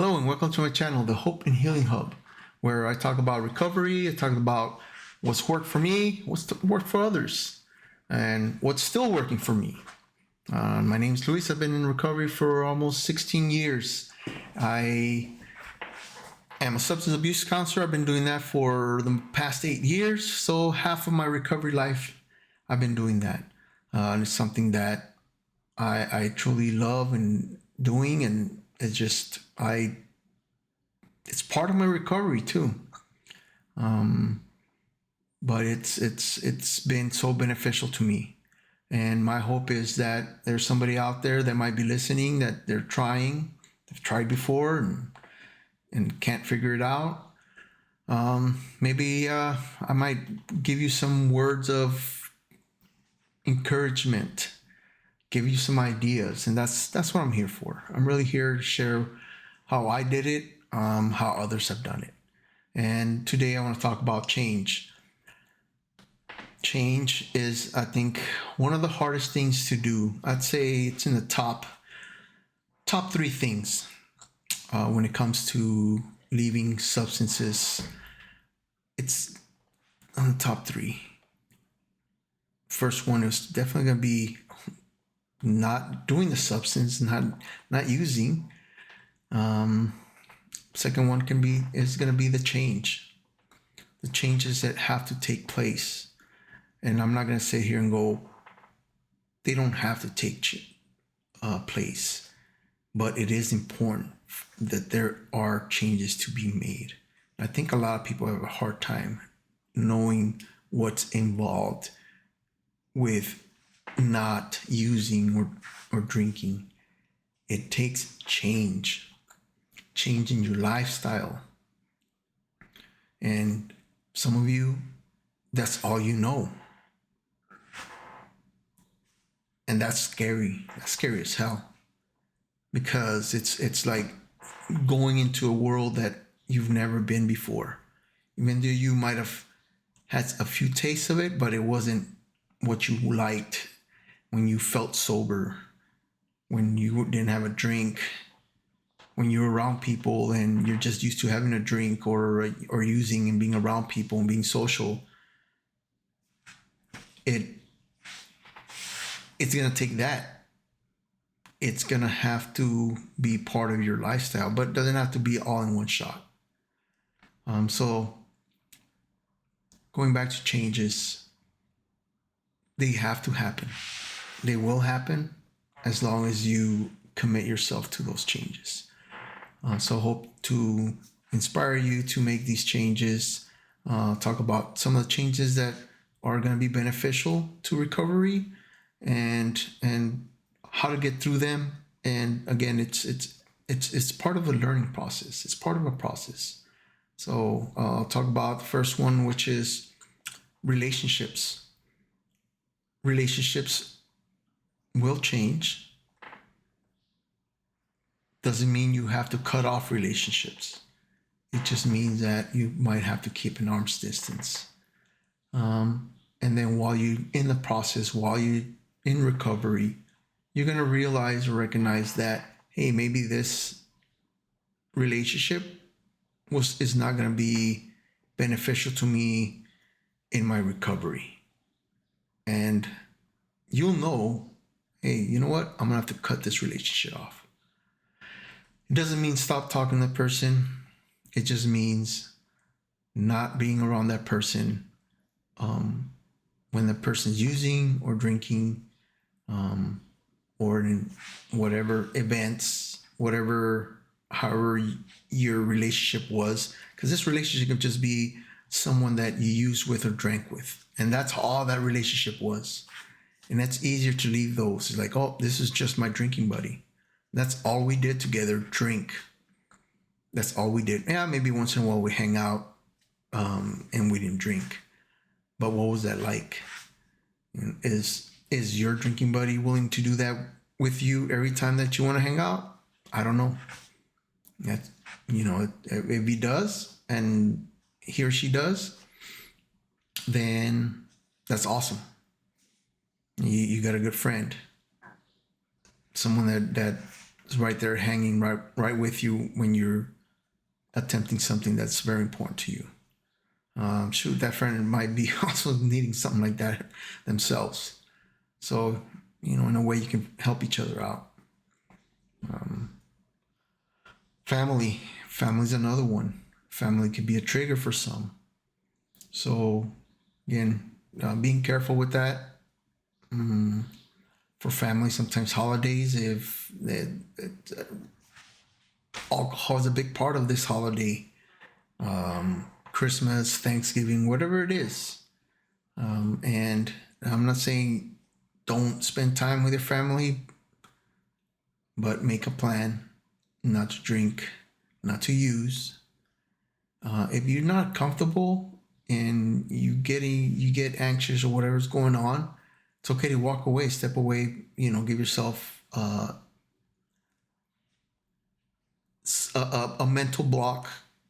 Hello and welcome to my channel, The Hope and Healing Hub, where I talk about recovery, I talk about what's worked for me, what's worked for others, and what's still working for me. My name's Luis. I've been in recovery for almost 16 years. I am a substance abuse counselor. I've been doing that for the past 8 years, so half of my recovery life, I've been doing that. It's something that I truly love and doing, and it's part of my recovery too. But it's been so beneficial to me, and my hope is that there's somebody out there that might be listening, that they've tried before and can't figure it out. Maybe I might give you some words of encouragement, give you some ideas, and that's what I'm here for. I'm really here to share how I did it, how others have done it. And today I want to talk about change. Change is, I think, one of the hardest things to do. I'd say it's in the top 3 things when it comes to leaving substances. It's on the top 3. First one is definitely going to be not doing the substance, not using. Second one is going to be the changes that have to take place. And I'm not going to sit here and go, they don't have to take place, but it is important that there are changes to be made. I think a lot of people have a hard time knowing what's involved with not using or drinking. It takes change in your lifestyle. And some of you, that's all you know. And that's scary. That's scary as hell. Because it's like going into a world that you've never been before. Even though you might have had a few tastes of it, but it wasn't what you liked when you felt sober, when you didn't have a drink, when you're around people and you're just used to having a drink or using and being around people and being social. It's going to take that. It's going to have to be part of your lifestyle, but it doesn't have to be all in one shot. So going back to changes, they have to happen. They will happen as long as you commit yourself to those changes. So hope to inspire you to make these changes, talk about some of the changes that are going to be beneficial to recovery and how to get through them. And again, it's part of a learning process. It's part of a process. So I'll talk about the first one, which is relationships. Relationships will change. Doesn't mean you have to cut off relationships. It just means that you might have to keep an arm's distance. And then while you're in the process, while you're in recovery, you're going to realize or recognize that, hey, maybe this relationship is not going to be beneficial to me in my recovery. And you'll know, hey, you know what? I'm going to have to cut this relationship off. It doesn't mean stop talking to the person. It just means not being around that person when the person's using or drinking, or in whatever events, however your relationship was. Because this relationship could just be someone that you used with or drank with. And that's all that relationship was. And that's easier to leave those. It's like, oh, this is just my drinking buddy. That's all we did together, drink. That's all we did. Yeah, maybe once in a while we hang out and we didn't drink. But what was that like? Is your drinking buddy willing to do that with you every time that you want to hang out? I don't know. That's, if he does and he or she does, then that's awesome. You got a good friend. Someone that is right there hanging right with you when you're attempting something that's very important to you. Shoot, that friend might be also needing something like that themselves. So, in a way you can help each other out. Family's another one. Family can be a trigger for some. So, again, being careful with that. For family, sometimes holidays, if alcohol is a big part of this holiday, Christmas, Thanksgiving, whatever it is. And I'm not saying don't spend time with your family, but make a plan not to drink, not to use. If you're not comfortable and you get anxious or whatever's going on, it's okay to walk away, step away, give yourself a mental block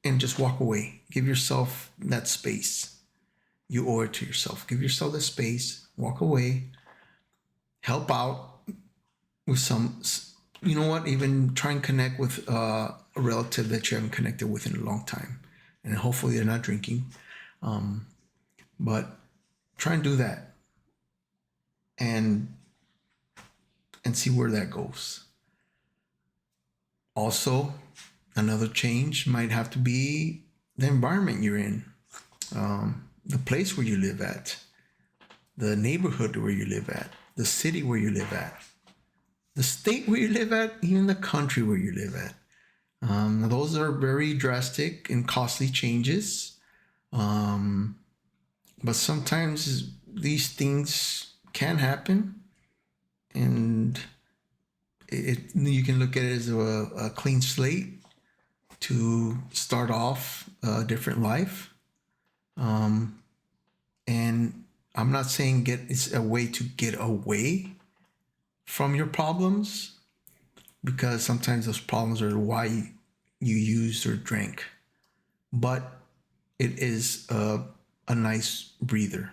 and just walk away. Give yourself that space. You owe it to yourself. Give yourself the space, walk away, help out with some, even try and connect with a relative that you haven't connected with in a long time. And hopefully they're not drinking. But try and do that and see where that goes. Also, another change might have to be the environment you're in, the place where you live at, the neighborhood where you live at, the city where you live at, the state where you live at, even the country where you live at. Those are very drastic and costly changes. But sometimes these things can happen, and you can look at it as a clean slate to start off a different life. And I'm not saying it's a way to get away from your problems, because sometimes those problems are why you used or drank. But it is a nice breather.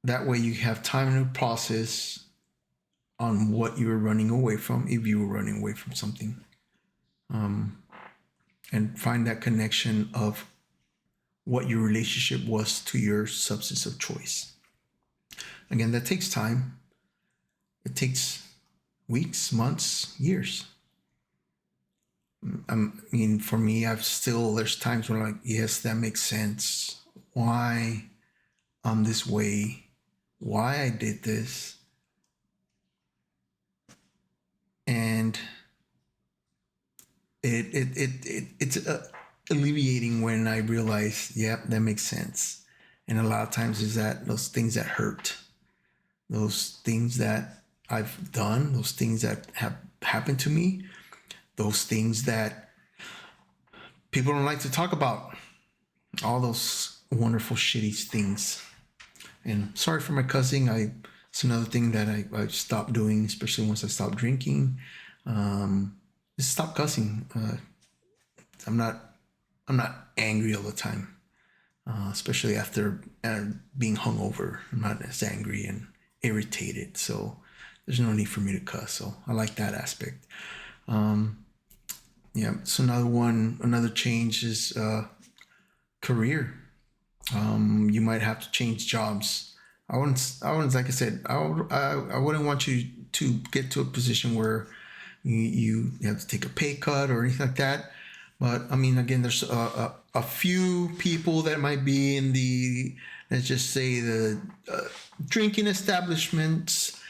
That way you have time to process on what you were running away from, if you were running away from something, and find that connection of what your relationship was to your substance of choice. Again, that takes time. It takes weeks, months, years. For me, there's times where I'm like, yes, that makes sense. Why I'm this way, why I did this. And it's alleviating when I realize, yeah, that makes sense. And a lot of times is that those things that hurt, those things that I've done, those things that have happened to me, those things that people don't like to talk about, all those wonderful, shitty things. And sorry for my cussing. It's another thing that I stopped doing, especially once I stopped drinking. Just stop cussing. I'm not angry all the time, especially after being hungover. I'm not as angry and irritated, so there's no need for me to cuss. So I like that aspect. So another change is career. You might have to change jobs. I wouldn't, like I said, I wouldn't want you to get to a position where you have to take a pay cut or anything like that. But again, there's a few people that might be in the, let's just say, the drinking establishments,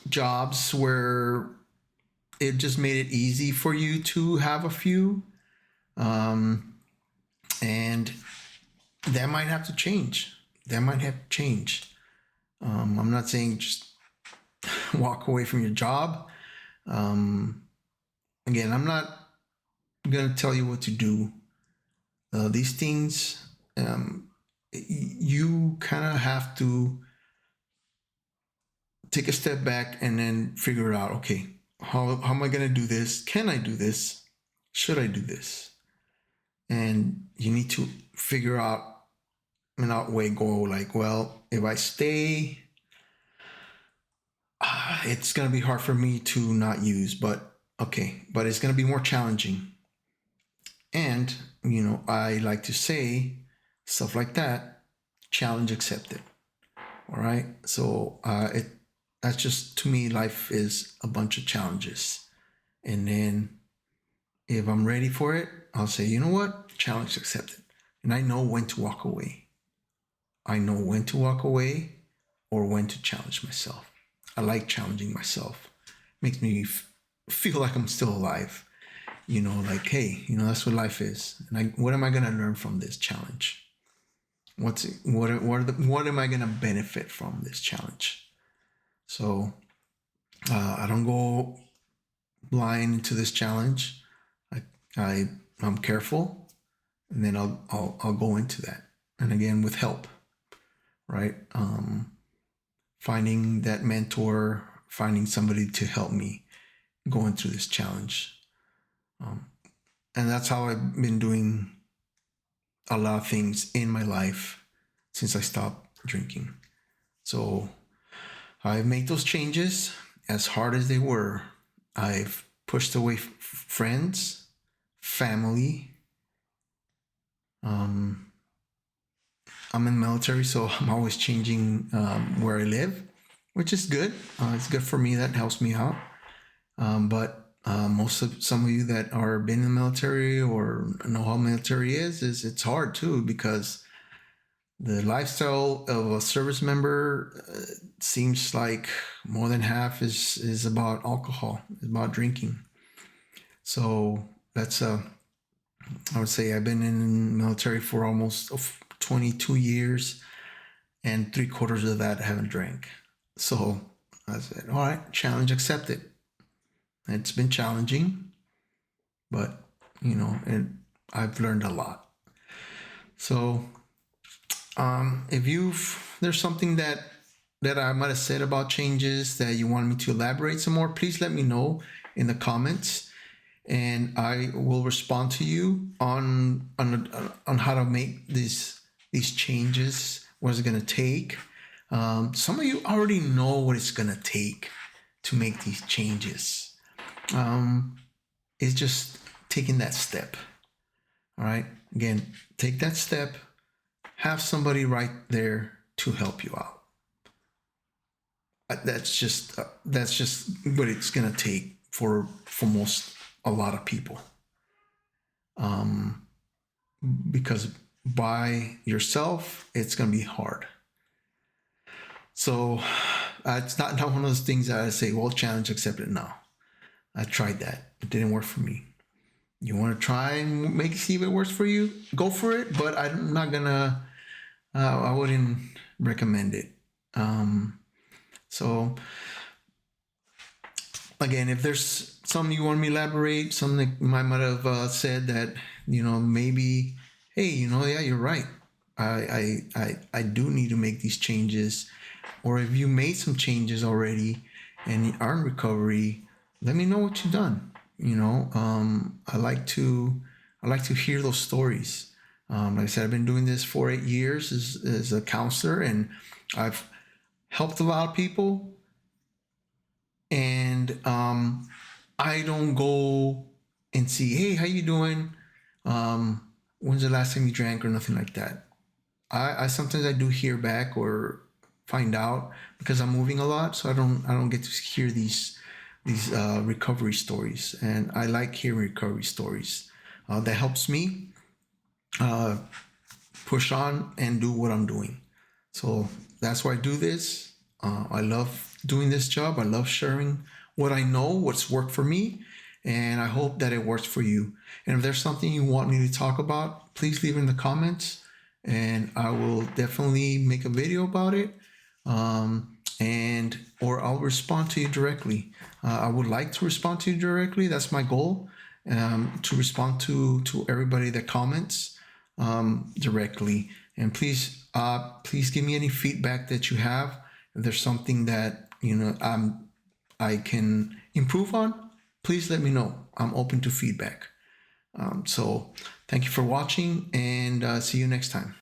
jobs where it just made it easy for you to have a few. And that might have to change. I'm not saying just walk away from your job. Again, I'm not going to tell you what to do. These things, you kind of have to take a step back and then figure out, okay, how am I going to do this? Can I do this? Should I do this? And you need to figure out an outway goal, like, well, if I stay it's going to be hard for me to not use, but okay, but it's going to be more challenging. And, I like to say stuff like that, challenge accepted. All right. So, that's just, to me, life is a bunch of challenges. And then if I'm ready for it, I'll say, you know what? Challenge accepted. And I know when to walk away. I know when to walk away or when to challenge myself. I like challenging myself. Makes me feel like I'm still alive. Like, hey, that's what life is. And what am I going to learn from this challenge? What am I going to benefit from this challenge? So I don't go blind into this challenge. I'm careful, and then I'll go into that. And again, with help, right? Finding that mentor, finding somebody to help me going through this challenge. And that's how I've been doing a lot of things in my life since I stopped drinking. So I've made those changes as hard as they were. I've pushed away friends, family. I'm in the military, so I'm always changing where I live, which is good. It's good for me. That helps me out. But some of you that are been in the military or know how military is it's hard too, because the lifestyle of a service member seems like more than half is about alcohol, is about drinking. So that's I would say I've been in the military for almost 22 years, and 3/4 of that I haven't drank. So I said, all right, challenge accepted. It's been challenging, but I've learned a lot. So if there's something that I might have said about changes that you want me to elaborate some more, please let me know in the comments, and I will respond to you on how to make these changes. What is it going to take? Some of you already know what it's going to take to make these changes. It's just taking that step. All right. Again, take that step. Have somebody right there to help you out. That's just what it's gonna take for a lot of people. Because by yourself, it's gonna be hard. So it's not one of those things that I say, well, challenge accepted. No, I tried that. It didn't work for me. You want to try and see if it works for you? Go for it. But I'm not gonna. I wouldn't recommend it. So again, if there's something you want me to elaborate, something I might have said that maybe, hey, yeah, you're right. I do need to make these changes. Or if you made some changes already and you are in recovery, let me know what you've done. I like to hear those stories. Like I said, I've been doing this for 8 years as a counselor, and I've helped a lot of people. And I don't go and see, hey, how you doing? When's the last time you drank, or nothing like that. I sometimes I do hear back or find out because I'm moving a lot, so I don't get to hear these recovery stories, and I like hearing recovery stories. That helps me push on and do what I'm doing. So that's why I do this. I love doing this job. I love sharing what I know, what's worked for me, and I hope that it works for you. And if there's something you want me to talk about, please leave it in the comments, and I will definitely make a video about it. Or I'll respond to you directly. I would like to respond to you directly. That's my goal, to respond to everybody that comments directly. And please give me any feedback that you have. If there's something that I can improve on, please let me know. I'm open to feedback. So thank you for watching, and see you next time.